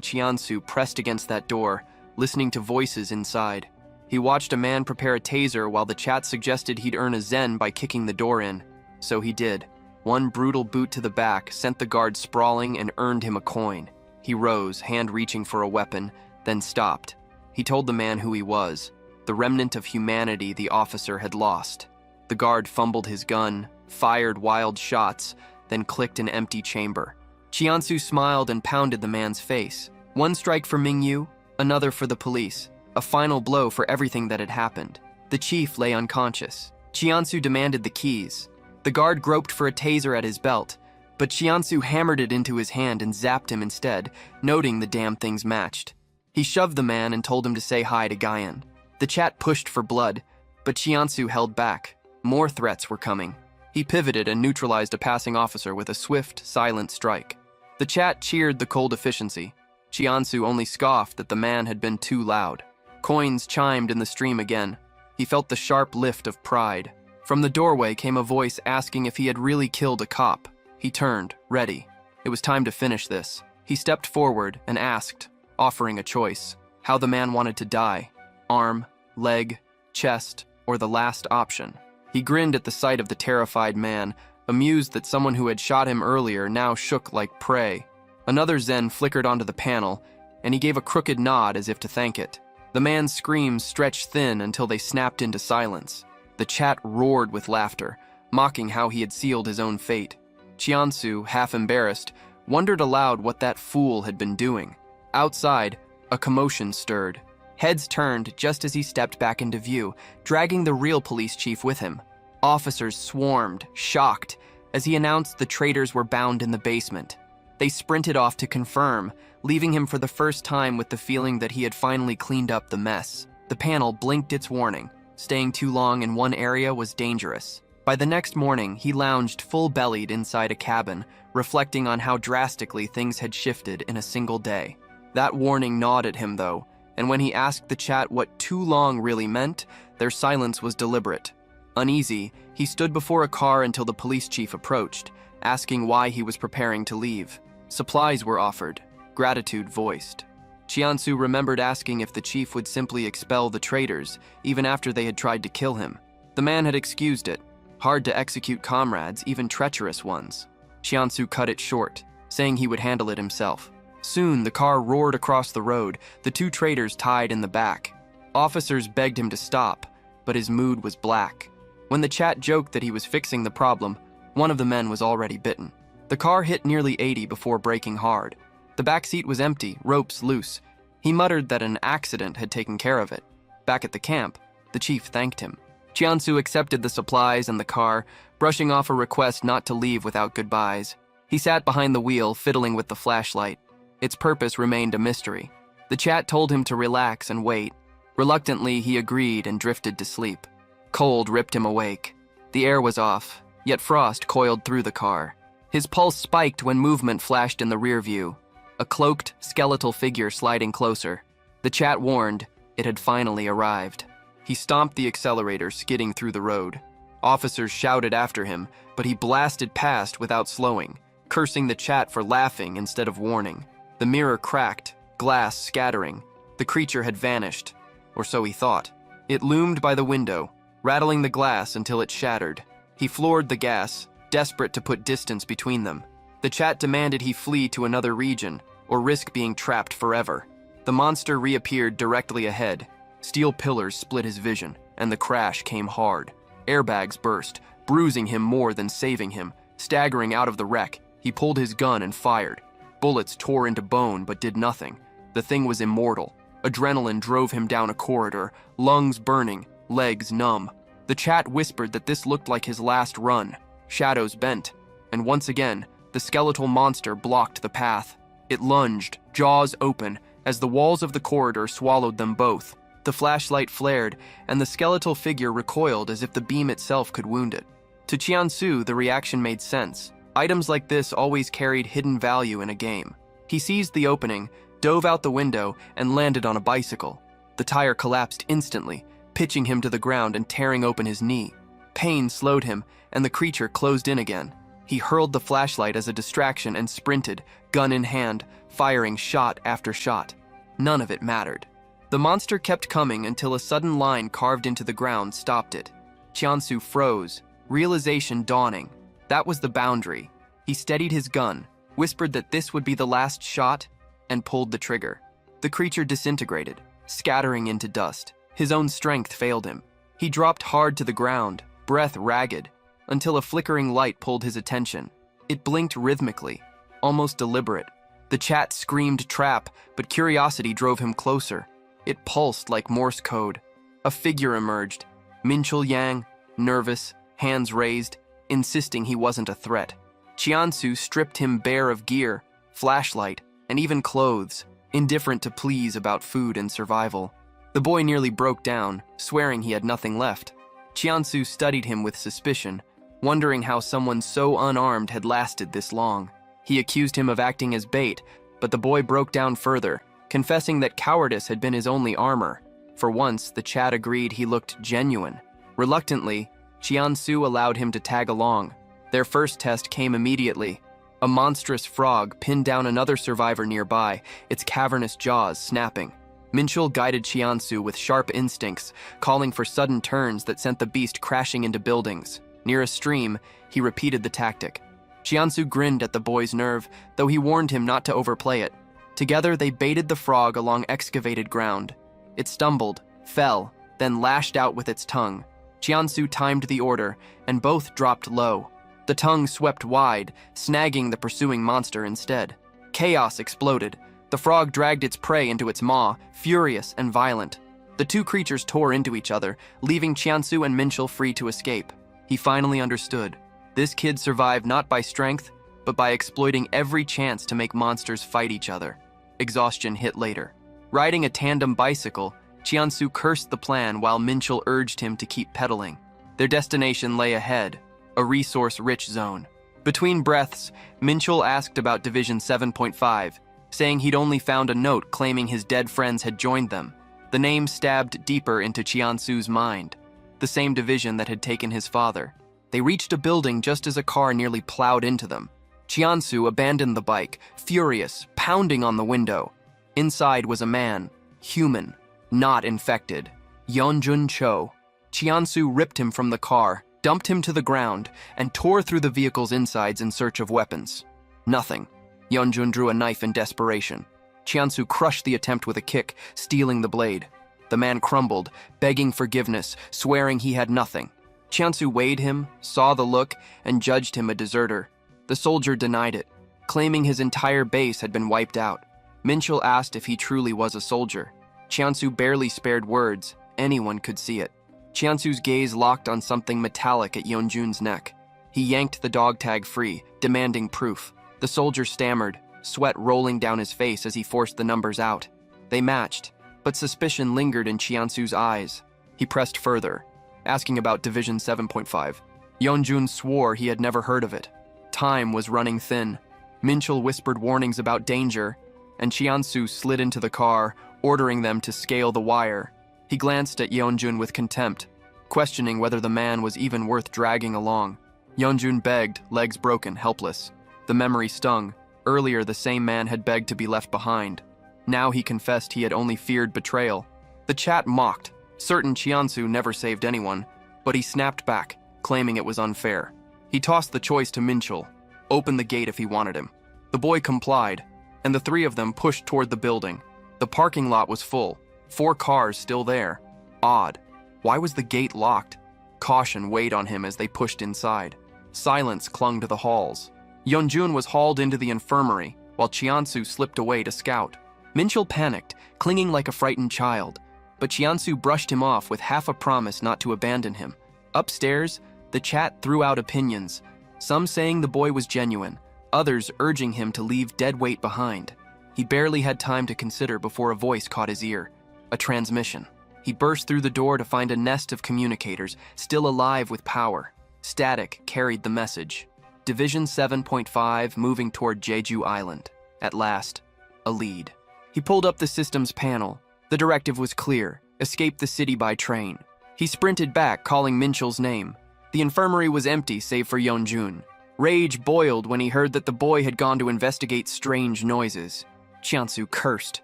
Speaker 1: Chiansu pressed against that door, listening to voices inside. He watched a man prepare a taser while the chat suggested he'd earn a zen by kicking the door in. So he did. One brutal boot to the back sent the guard sprawling and earned him a coin. He rose, hand reaching for a weapon, then stopped. He told the man who he was, the remnant of humanity the officer had lost. The guard fumbled his gun, fired wild shots, then clicked an empty chamber. Chiansu smiled and pounded the man's face. One strike for Mingyu, another for the police. A final blow for everything that had happened. The chief lay unconscious. Chiansu demanded the keys. The guard groped for a taser at his belt, but Chiansu hammered it into his hand and zapped him instead, noting the damn things matched. He shoved the man and told him to say hi to Guyan. The chat pushed for blood, but Chiansu held back. More threats were coming. He pivoted and neutralized a passing officer with a swift, silent strike. The chat cheered the cold efficiency. Chiansu only scoffed that the man had been too loud. Coins chimed in the stream again. He felt the sharp lift of pride. From the doorway came a voice asking if he had really killed a cop. He turned, ready. It was time to finish this. He stepped forward and asked, offering a choice, how the man wanted to die. Arm, leg, chest, or the last option. He grinned at the sight of the terrified man, amused that someone who had shot him earlier now shook like prey. Another zen flickered onto the panel, and he gave a crooked nod as if to thank it. The man's screams stretched thin until they snapped into silence. The chat roared with laughter, mocking how he had sealed his own fate. Chiansu, half embarrassed, wondered aloud what that fool had been doing. Outside, a commotion stirred. Heads turned just as he stepped back into view, dragging the real police chief with him. Officers swarmed, shocked, as he announced the traitors were bound in the basement. They sprinted off to confirm, leaving him for the first time with the feeling that he had finally cleaned up the mess. The panel blinked its warning. Staying too long in one area was dangerous. By the next morning, he lounged full-bellied inside a cabin, reflecting on how drastically things had shifted in a single day. That warning gnawed at him, though, and when he asked the chat what too long really meant, their silence was deliberate. Uneasy, he stood before a car until the police chief approached, asking why he was preparing to leave. Supplies were offered, gratitude voiced. Chiansu remembered asking if the chief would simply expel the traitors, even after they had tried to kill him. The man had excused it. Hard to execute comrades, even treacherous ones. Chiansu cut it short, saying he would handle it himself. Soon, the car roared across the road, the two traitors tied in the back. Officers begged him to stop, but his mood was black. When the chat joked that he was fixing the problem, one of the men was already bitten. The car hit nearly 80 before braking hard. The back seat was empty, ropes loose. He muttered that an accident had taken care of it. Back at the camp, the chief thanked him. Chiansu accepted the supplies and the car, brushing off a request not to leave without goodbyes. He sat behind the wheel, fiddling with the flashlight. Its purpose remained a mystery. The chat told him to relax and wait. Reluctantly, he agreed and drifted to sleep. Cold ripped him awake. The air was off, yet frost coiled through the car. His pulse spiked when movement flashed in the rear view. A cloaked, skeletal figure sliding closer. The chat warned it had finally arrived. He stomped the accelerator, skidding through the road. Officers shouted after him, but he blasted past without slowing, cursing the chat for laughing instead of warning. The mirror cracked, glass scattering. The creature had vanished, or so he thought. It loomed by the window, rattling the glass until it shattered. He floored the gas, desperate to put distance between them. The chat demanded he flee to another region, or risk being trapped forever. The monster reappeared directly ahead. Steel pillars split his vision, and the crash came hard. Airbags burst, bruising him more than saving him. Staggering out of the wreck, he pulled his gun and fired. Bullets tore into bone but did nothing. The thing was immortal. Adrenaline drove him down a corridor, lungs burning, legs numb. The chat whispered that this looked like his last run. Shadows bent, and once again, the skeletal monster blocked the path. It lunged, jaws open, as the walls of the corridor swallowed them both. The flashlight flared, and the skeletal figure recoiled as if the beam itself could wound it. To Chiansu, the reaction made sense. Items like this always carried hidden value in a game. He seized the opening, dove out the window, and landed on a bicycle. The tire collapsed instantly, pitching him to the ground and tearing open his knee. Pain slowed him, and the creature closed in again. He hurled the flashlight as a distraction and sprinted, gun in hand, firing shot after shot. None of it mattered. The monster kept coming until a sudden line carved into the ground stopped it. Qiansu froze, realization dawning. That was the boundary. He steadied his gun, whispered that this would be the last shot, and pulled the trigger. The creature disintegrated, scattering into dust. His own strength failed him. He dropped hard to the ground, breath ragged, until a flickering light pulled his attention. It blinked rhythmically, almost deliberate. The chat screamed trap, but curiosity drove him closer. It pulsed like Morse code. A figure emerged, Minchul Yang, nervous, hands raised, insisting he wasn't a threat. Qiansu stripped him bare of gear, flashlight, and even clothes, indifferent to pleas about food and survival. The boy nearly broke down, swearing he had nothing left. Qiansu studied him with suspicion, wondering how someone so unarmed had lasted this long. He accused him of acting as bait, but the boy broke down further, confessing that cowardice had been his only armor. For once, the chat agreed he looked genuine. Reluctantly, Qiansu allowed him to tag along. Their first test came immediately. A monstrous frog pinned down another survivor nearby, its cavernous jaws snapping. Minchul guided Qiansu with sharp instincts, calling for sudden turns that sent the beast crashing into buildings. Near a stream, he repeated the tactic. Qiansu grinned at the boy's nerve, though he warned him not to overplay it. Together, they baited the frog along excavated ground. It stumbled, fell, then lashed out with its tongue. Qiansu timed the order, and both dropped low. The tongue swept wide, snagging the pursuing monster instead. Chaos exploded. The frog dragged its prey into its maw, furious and violent. The two creatures tore into each other, leaving Qiansu and Minchul free to escape. He finally understood. This kid survived not by strength, but by exploiting every chance to make monsters fight each other. Exhaustion hit later. Riding a tandem bicycle, Qiansu cursed the plan while Minchul urged him to keep pedaling. Their destination lay ahead, a resource-rich zone. Between breaths, Minchul asked about Division 7.5, saying he'd only found a note claiming his dead friends had joined them. The name stabbed deeper into Qiansu's mind, the same division that had taken his father. They reached a building just as a car nearly plowed into them. Qiansu abandoned the bike, furious, pounding on the window. Inside was a man, human, not infected. Yeonjun Cho. Qiansu ripped him from the car, dumped him to the ground, and tore through the vehicle's insides in search of weapons. Nothing. Yeonjun drew a knife in desperation. Qiansu crushed the attempt with a kick, stealing the blade. The man crumbled, begging forgiveness, swearing he had nothing. Qiansu weighed him, saw the look, and judged him a deserter. The soldier denied it, claiming his entire base had been wiped out. Minchul asked if he truly was a soldier. Qiansu barely spared words. Anyone could see it. Qiansu's gaze locked on something metallic at Yeonjun's neck. He yanked the dog tag free, demanding proof. The soldier stammered, sweat rolling down his face as he forced the numbers out. They matched, but suspicion lingered in Qiansu's eyes. He pressed further, asking about Division 7.5. Yeonjun swore he had never heard of it. Time was running thin. Minchul whispered warnings about danger, and Qiansu slid into the car, ordering them to scale the wire. He glanced at Yeonjun with contempt, questioning whether the man was even worth dragging along. Yeonjun begged, legs broken, helpless. The memory stung. Earlier, the same man had begged to be left behind. Now he confessed he had only feared betrayal. The chat mocked, certain Qiansu never saved anyone, but he snapped back, claiming it was unfair. He tossed the choice to Minchul, opened the gate if he wanted him. The boy complied, and the three of them pushed toward the building. The parking lot was full, 4 cars still there. Odd. Why was the gate locked? Caution weighed on him as they pushed inside. Silence clung to the halls. Yeonjun was hauled into the infirmary, while Qiansu slipped away to scout. Minchul panicked, clinging like a frightened child, but Qiansu brushed him off with half a promise not to abandon him. Upstairs, the chat threw out opinions, some saying the boy was genuine, others urging him to leave dead weight behind. He barely had time to consider before a voice caught his ear. A transmission. He burst through the door to find a nest of communicators, still alive with power. Static carried the message. Division 7.5 moving toward Jeju Island. At last, a lead. He pulled up the system's panel. The directive was clear. Escape the city by train. He sprinted back, calling Minchul's name. The infirmary was empty save for Yeonjun. Rage boiled when he heard that the boy had gone to investigate strange noises. Chiansu cursed,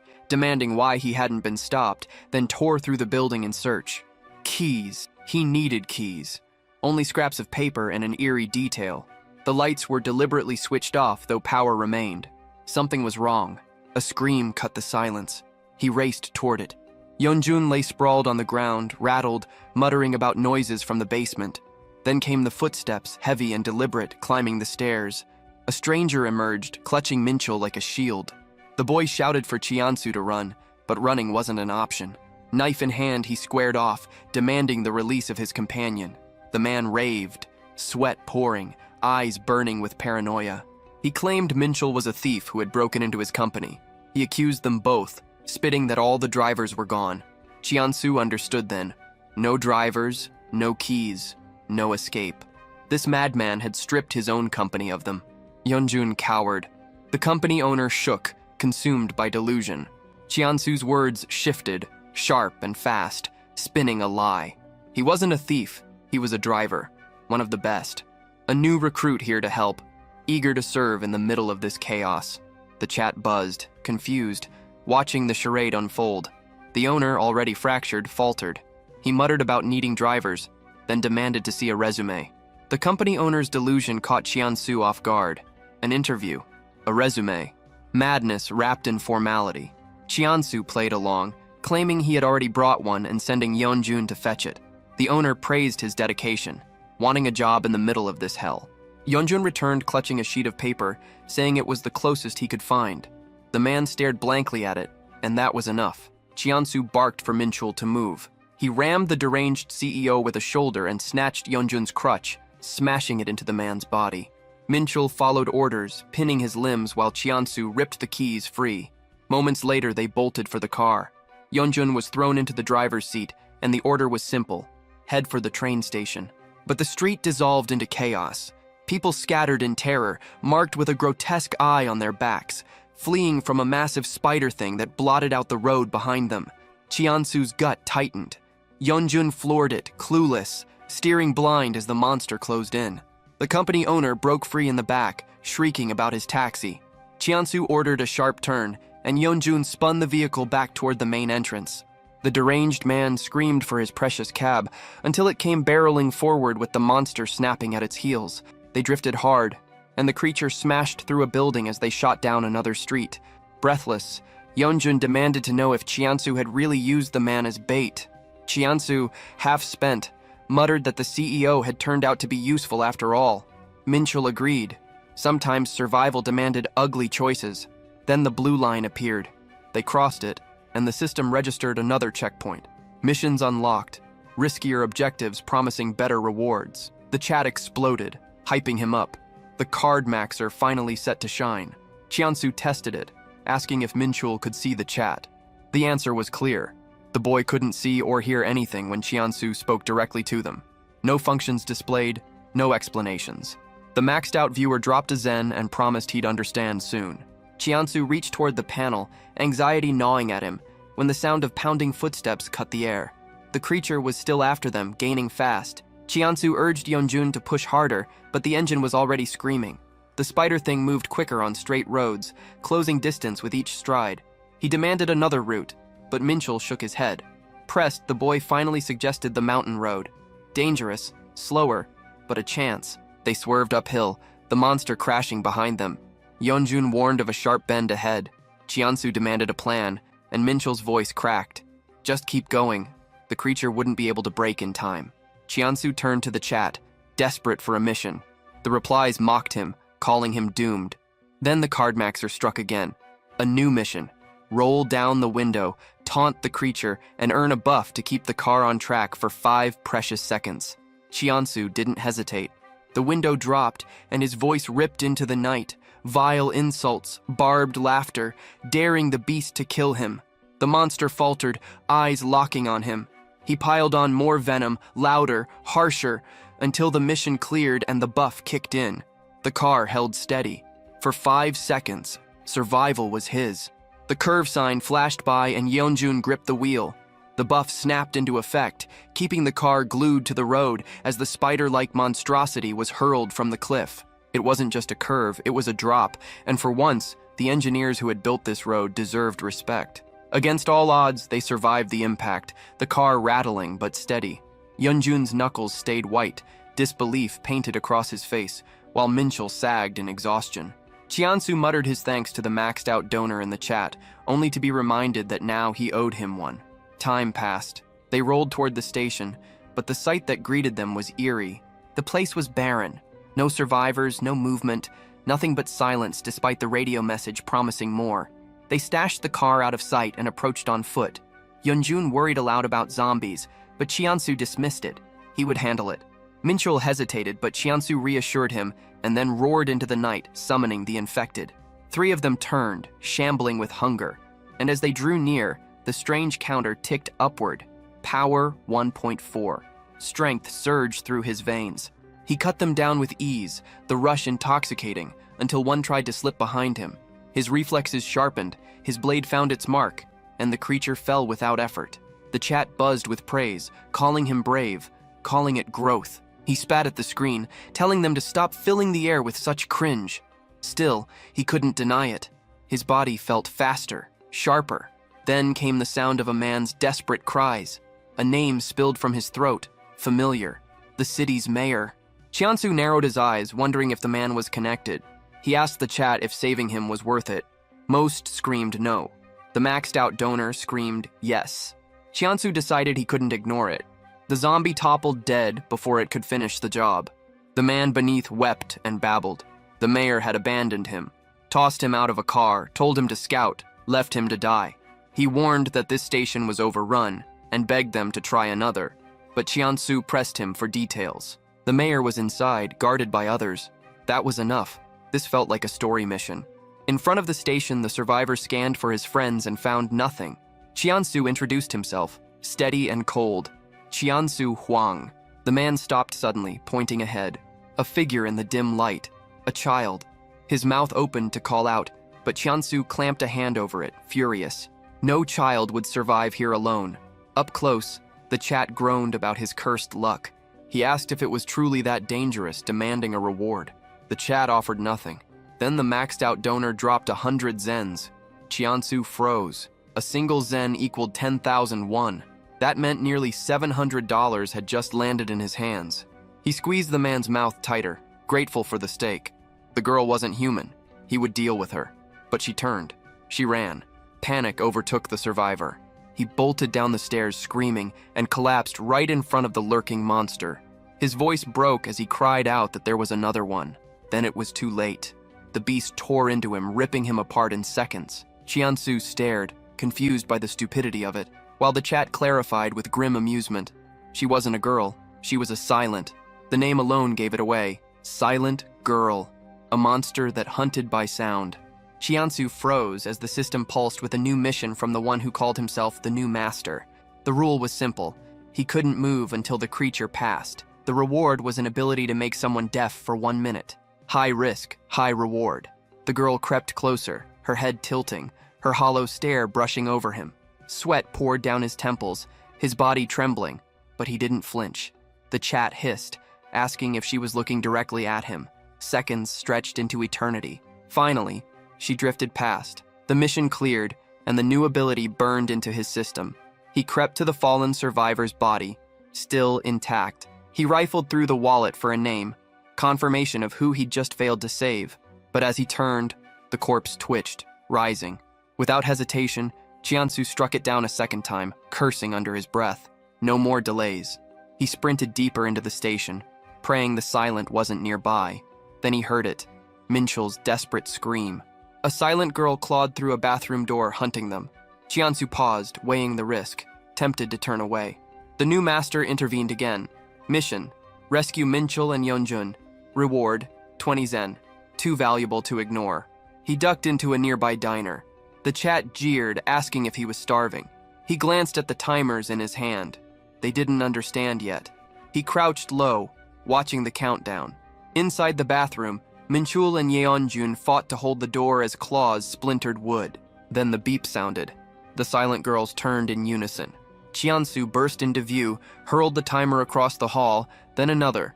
Speaker 1: demanding why he hadn't been stopped, then tore through the building in search. Keys. He needed keys. Only scraps of paper and an eerie detail. The lights were deliberately switched off, though power remained. Something was wrong. A scream cut the silence. He raced toward it. Yeonjun lay sprawled on the ground, rattled, muttering about noises from the basement. Then came the footsteps, heavy and deliberate, climbing the stairs. A stranger emerged, clutching Minchul like a shield. The boy shouted for Chiansu to run, but running wasn't an option. Knife in hand, he squared off, demanding the release of his companion. The man raved, sweat pouring, eyes burning with paranoia. He claimed Minchul was a thief who had broken into his company. He accused them both, spitting that all the drivers were gone. Chiansu understood then. No drivers, no keys, no escape. This madman had stripped his own company of them. Yeonjun cowered. The company owner shook, consumed by delusion. Chiansu's words shifted, sharp and fast, spinning a lie. He wasn't a thief, he was a driver, one of the best. A new recruit here to help, eager to serve in the middle of this chaos. The chat buzzed, confused, watching the charade unfold. The owner, already fractured, faltered. He muttered about needing drivers, then demanded to see a resume. The company owner's delusion caught Chiansu off guard. An interview, a resume, madness wrapped in formality. Chiansu played along, claiming he had already brought one and sending Yeonjun to fetch it. The owner praised his dedication, wanting a job in the middle of this hell. Yeonjun returned clutching a sheet of paper, saying it was the closest he could find. The man stared blankly at it, and that was enough. Chiansu barked for Minchul to move. He rammed the deranged CEO with a shoulder and snatched Yeonjun's crutch, smashing it into the man's body. Minchul followed orders, pinning his limbs while Chiansu ripped the keys free. Moments later, they bolted for the car. Yeonjun was thrown into the driver's seat, and the order was simple: head for the train station. But the street dissolved into chaos. People scattered in terror, marked with a grotesque eye on their backs, fleeing from a massive spider thing that blotted out the road behind them. Chiansu's gut tightened. Yeonjun floored it, clueless, steering blind as the monster closed in. The company owner broke free in the back, shrieking about his taxi. Chiansu ordered a sharp turn, and Yeonjun spun the vehicle back toward the main entrance. The deranged man screamed for his precious cab until it came barreling forward with the monster snapping at its heels. They drifted hard, and the creature smashed through a building as they shot down another street. Breathless, Yeonjun demanded to know if Chiansu had really used the man as bait. Chiansu, half spent, muttered that the CEO had turned out to be useful after all. Minchul agreed. Sometimes survival demanded ugly choices. Then the blue line appeared. They crossed it, and the system registered another checkpoint. Missions unlocked, riskier objectives promising better rewards. The chat exploded, hyping him up. The card maxer finally set to shine. Chiansu tested it, asking if Minchul could see the chat. The answer was clear. The boy couldn't see or hear anything when Chiansu spoke directly to them. No functions displayed, no explanations. The maxed-out viewer dropped a zen and promised he'd understand soon. Chiansu reached toward the panel, anxiety gnawing at him, when the sound of pounding footsteps cut the air. The creature was still after them, gaining fast. Chiansu urged Yeonjun to push harder, but the engine was already screaming. The spider thing moved quicker on straight roads, closing distance with each stride. He demanded another route, but Minchul shook his head. Pressed, the boy finally suggested the mountain road. Dangerous, slower, but a chance. They swerved uphill, the monster crashing behind them. Yeonjun warned of a sharp bend ahead. Chiansu demanded a plan, and Minchul's voice cracked. Just keep going. The creature wouldn't be able to brake in time. Chiansu turned to the chat, desperate for a mission. The replies mocked him, calling him doomed. Then the card maxer struck again. A new mission. Roll down the window, taunt the creature, and earn a buff to keep the car on track for 5 precious seconds. Chiansu didn't hesitate. The window dropped, and his voice ripped into the night. Vile insults, barbed laughter, daring the beast to kill him. The monster faltered, eyes locking on him. He piled on more venom, louder, harsher, until the mission cleared and the buff kicked in. The car held steady. For 5 seconds, survival was his. The curve sign flashed by and Yeonjun gripped the wheel. The buff snapped into effect, keeping the car glued to the road as the spider-like monstrosity was hurled from the cliff. It wasn't just a curve, it was a drop, and for once, the engineers who had built this road deserved respect. Against all odds, they survived the impact, the car rattling but steady. Yeonjun's knuckles stayed white, disbelief painted across his face, while Minchul sagged in exhaustion. Chiansu muttered his thanks to the maxed-out donor in the chat, only to be reminded that now he owed him one. Time passed. They rolled toward the station, but the sight that greeted them was eerie. The place was barren. No survivors, no movement, nothing but silence despite the radio message promising more. They stashed the car out of sight and approached on foot. Yeonjun worried aloud about zombies, but Chiansu dismissed it. He would handle it. Minchul hesitated, but Chiansu reassured him and then roared into the night, summoning the infected. 3 of them turned, shambling with hunger, and as they drew near, the strange counter ticked upward. Power 1.4. Strength surged through his veins. He cut them down with ease, the rush intoxicating, until one tried to slip behind him. His reflexes sharpened, his blade found its mark, and the creature fell without effort. The chat buzzed with praise, calling him brave, calling it growth. He spat at the screen, telling them to stop filling the air with such cringe. Still, he couldn't deny it. His body felt faster, sharper. Then came the sound of a man's desperate cries. A name spilled from his throat, familiar. The city's mayor. Chiansu narrowed his eyes, wondering if the man was connected. He asked the chat if saving him was worth it. Most screamed no. The maxed-out donor screamed yes. Chiansu decided he couldn't ignore it. The zombie toppled dead before it could finish the job. The man beneath wept and babbled. The mayor had abandoned him, tossed him out of a car, told him to scout, left him to die. He warned that this station was overrun and begged them to try another, but Chiansu pressed him for details. The mayor was inside, guarded by others. That was enough. This felt like a story mission. In front of the station, the survivor scanned for his friends and found nothing. Chiansu introduced himself, steady and cold. Chiansu Huang. The man stopped suddenly, pointing ahead. A figure in the dim light. A child. His mouth opened to call out, but Chiansu clamped a hand over it, furious. No child would survive here alone. Up close, the chat groaned about his cursed luck. He asked if it was truly that dangerous, demanding a reward. The chat offered nothing. Then the maxed-out donor dropped 100 zens. Chiansu froze. A single zen equaled 10,000 won. That meant nearly $700 had just landed in his hands. He squeezed the man's mouth tighter, grateful for the stake. The girl wasn't human. He would deal with her. But she turned. She ran. Panic overtook the survivor. He bolted down the stairs screaming and collapsed right in front of the lurking monster. His voice broke as he cried out that there was another one. Then it was too late. The beast tore into him, ripping him apart in seconds. Chiansu stared, confused by the stupidity of it, while the chat clarified with grim amusement. She wasn't a girl, she was a silent. The name alone gave it away. Silent Girl. A monster that hunted by sound. Chiansu froze as the system pulsed with a new mission from the one who called himself the new master. The rule was simple. He couldn't move until the creature passed. The reward was an ability to make someone deaf for 1 minute. High risk, high reward. The girl crept closer, her head tilting, her hollow stare brushing over him. Sweat poured down his temples, his body trembling, but he didn't flinch. The chat hissed, asking if she was looking directly at him. Seconds stretched into eternity. Finally, she drifted past. The mission cleared, and the new ability burned into his system. He crept to the fallen survivor's body, still intact. He rifled through the wallet for a name, confirmation of who he'd just failed to save. But as he turned, the corpse twitched, rising. Without hesitation, Chiansu struck it down a second time, cursing under his breath. No more delays. He sprinted deeper into the station, praying the silent wasn't nearby. Then he heard it, Minchul's desperate scream. A silent girl clawed through a bathroom door, hunting them. Chiansu paused, weighing the risk, tempted to turn away. The new master intervened again. Mission: rescue Minchul and Yeonjun. Reward: 20 zen. Too valuable to ignore. He ducked into a nearby diner. The chat jeered, asking if he was starving. He glanced at the timers in his hand. They didn't understand yet. He crouched low, watching the countdown. Inside the bathroom, Minchul and Yeonjun fought to hold the door as claws splintered wood. Then the beep sounded. The silent girls turned in unison. Chiansu burst into view, hurled the timer across the hall, then another,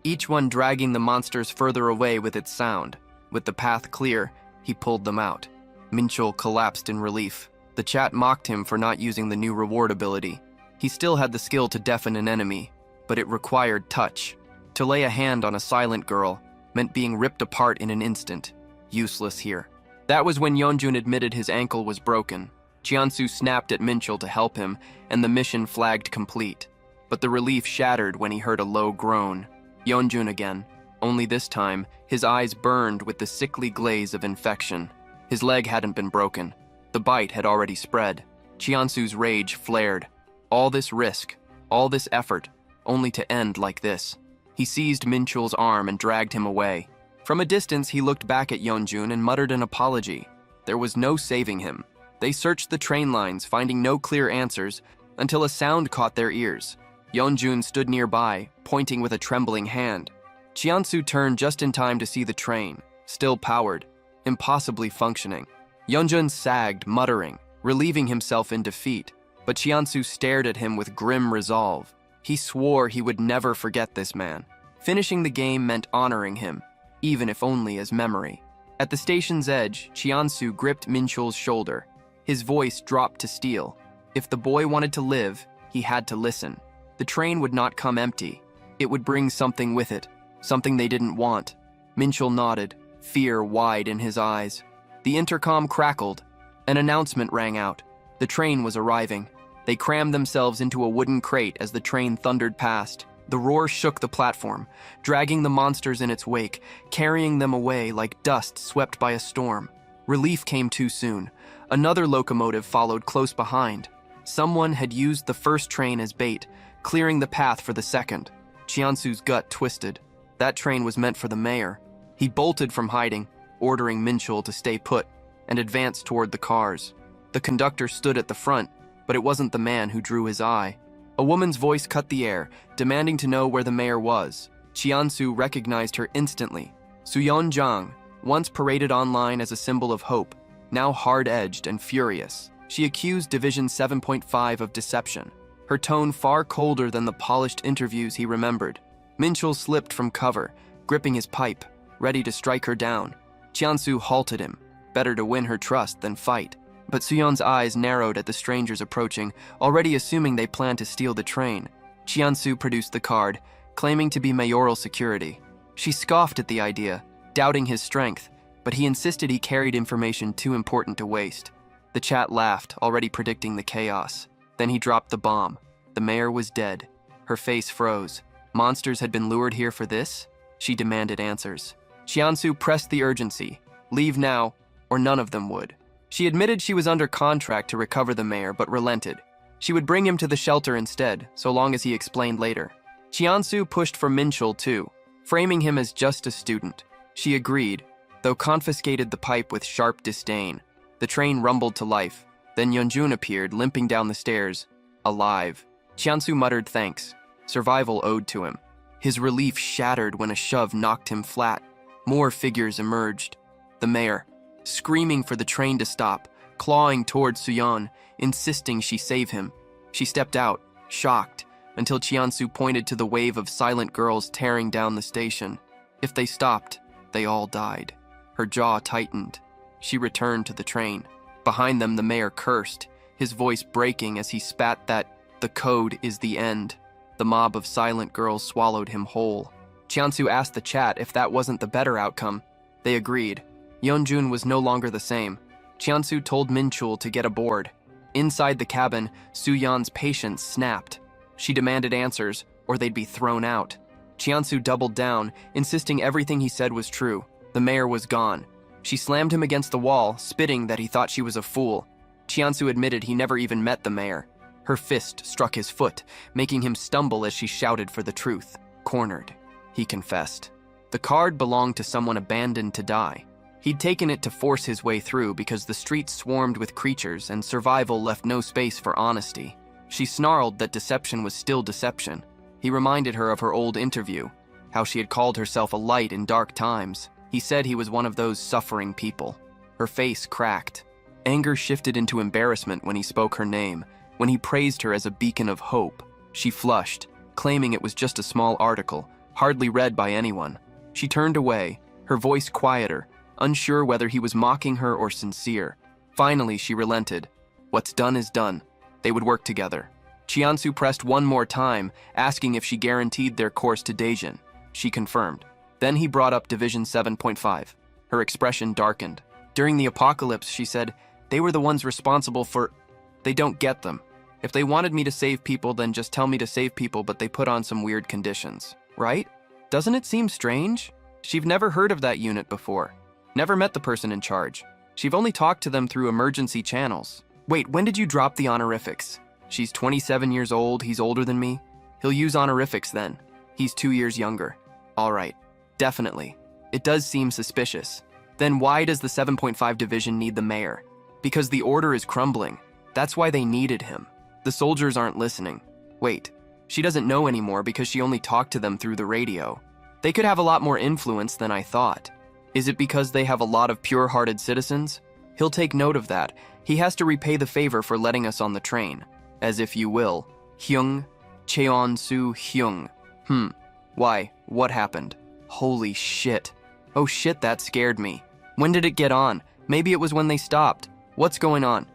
Speaker 1: each one dragging the monsters further away with its sound. With the path clear, he pulled them out. Minchul collapsed in relief. The chat mocked him for not using the new reward ability. He still had the skill to deafen an enemy, but it required touch. To lay a hand on a silent girl meant being ripped apart in an instant. Useless here. That was when Yeonjun admitted his ankle was broken. Chiansu snapped at Minchul to help him, and the mission flagged complete. But the relief shattered when he heard a low groan. Yeonjun again. Only this time, his eyes burned with the sickly glaze of infection. His leg hadn't been broken. The bite had already spread. Chiansu's rage flared. All this risk, all this effort, only to end like this. He seized Minchul's arm and dragged him away. From a distance, he looked back at Yeonjun and muttered an apology. There was no saving him. They searched the train lines, finding no clear answers, until a sound caught their ears. Yeonjun stood nearby, pointing with a trembling hand. Chiansu turned just in time to see the train, still powered, impossibly functioning. Yeonjun sagged, muttering, relieving himself in defeat, but Chiansu stared at him with grim resolve. He swore he would never forget this man. Finishing the game meant honoring him, even if only as memory. At the station's edge, Chiansu gripped Minchul's shoulder. His voice dropped to steel. If the boy wanted to live, he had to listen. The train would not come empty. It would bring something with it, something they didn't want. Minchul nodded, fear wide in his eyes. The intercom crackled. An announcement rang out. The train was arriving. They crammed themselves into a wooden crate as the train thundered past. The roar shook the platform, dragging the monsters in its wake, carrying them away like dust swept by a storm. Relief came too soon. Another locomotive followed close behind. Someone had used the first train as bait, clearing the path for the second. Chiansu's gut twisted. That train was meant for the mayor. He bolted from hiding, ordering Minchul to stay put, and advanced toward the cars. The conductor stood at the front, but it wasn't the man who drew his eye. A woman's voice cut the air, demanding to know where the mayor was. Chiansu recognized her instantly. Suyeon Jang, once paraded online as a symbol of hope, now hard-edged and furious. She accused Division 7.5 of deception, her tone far colder than the polished interviews he remembered. Minchul slipped from cover, gripping his pipe, ready to strike her down. Chiansu halted him. Better to win her trust than fight. But Suyeon's eyes narrowed at the strangers approaching, already assuming they planned to steal the train. Chiansu produced the card, claiming to be mayoral security. She scoffed at the idea, doubting his strength, but he insisted he carried information too important to waste. The chat laughed, already predicting the chaos. Then he dropped the bomb. The mayor was dead. Her face froze. Monsters had been lured here for this? She demanded answers. Chiansu pressed the urgency. Leave now, or none of them would. She admitted she was under contract to recover the mayor, but relented. She would bring him to the shelter instead, so long as he explained later. Chiansu pushed for Minchul too, framing him as just a student. She agreed, though confiscated the pipe with sharp disdain. The train rumbled to life. Then Yeonjun appeared, limping down the stairs, alive. Chiansu muttered thanks. Survival owed to him. His relief shattered when a shove knocked him flat. More figures emerged. The mayor, screaming for the train to stop, clawing toward Suyeon, insisting she save him. She stepped out, shocked, until Chiansu pointed to the wave of silent girls tearing down the station. If they stopped, they all died. Her jaw tightened. She returned to the train. Behind them, the mayor cursed, his voice breaking as he spat that the code is the end. The mob of silent girls swallowed him whole. Chiansu asked the chat if that wasn't the better outcome. They agreed. Yeonjun was no longer the same. Chiansu told Minchul to get aboard. Inside the cabin, Suyeon's patience snapped. She demanded answers, or they'd be thrown out. Chiansu doubled down, insisting everything he said was true. The mayor was gone. She slammed him against the wall, spitting that he thought she was a fool. Chiansu admitted he never even met the mayor. Her fist struck his foot, making him stumble as she shouted for the truth. Cornered, he confessed. The card belonged to someone abandoned to die. He'd taken it to force his way through because the streets swarmed with creatures and survival left no space for honesty. She snarled that deception was still deception. He reminded her of her old interview, how she had called herself a light in dark times. He said he was one of those suffering people. Her face cracked. Anger shifted into embarrassment when he spoke her name. When he praised her as a beacon of hope, she flushed, claiming it was just a small article, hardly read by anyone. She turned away, her voice quieter, unsure whether he was mocking her or sincere. Finally, she relented. What's done is done. They would work together. Chiansu pressed one more time, asking if she guaranteed their course to Daejin. She confirmed. Then he brought up Division 7.5. Her expression darkened. During the apocalypse, she said, they were the ones responsible for... They don't get them. If they wanted me to save people, then just tell me to save people, but they put on some weird conditions. Right? Doesn't it seem strange? She've never heard of that unit before. Never met the person in charge. She've only talked to them through emergency channels. Wait, when did you drop the honorifics? She's 27 years old, he's older than me. He'll use honorifics then. He's 2 years younger. All right, definitely. It does seem suspicious. Then why does the 7.5 division need the mayor? Because the order is crumbling. That's why they needed him. The soldiers aren't listening. Wait, she doesn't know anymore because she only talked to them through the radio. They could have a lot more influence than I thought. Is it because they have a lot of pure-hearted citizens? He'll take note of that. He has to repay the favor for letting us on the train. As if you will. Hyung, Cheon-su Hyung. Why? What happened? Holy shit. Oh shit, that scared me. When did it get on? Maybe it was when they stopped. What's going on?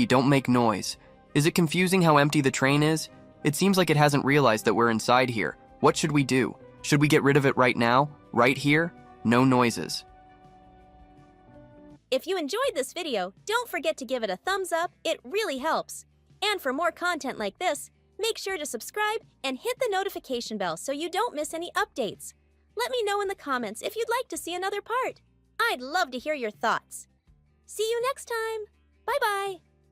Speaker 1: Don't make noise. Is it confusing how empty the train is? It seems like it hasn't realized that we're inside here. What should we do? Should we get rid of it right now? Right here? No noises.
Speaker 2: If you enjoyed this video, don't forget to give it a thumbs up. It really helps. And for more content like this, make sure to subscribe and hit the notification bell so you don't miss any updates. Let me know in the comments if you'd like to see another part. I'd love to hear your thoughts. See you next time. Bye-bye.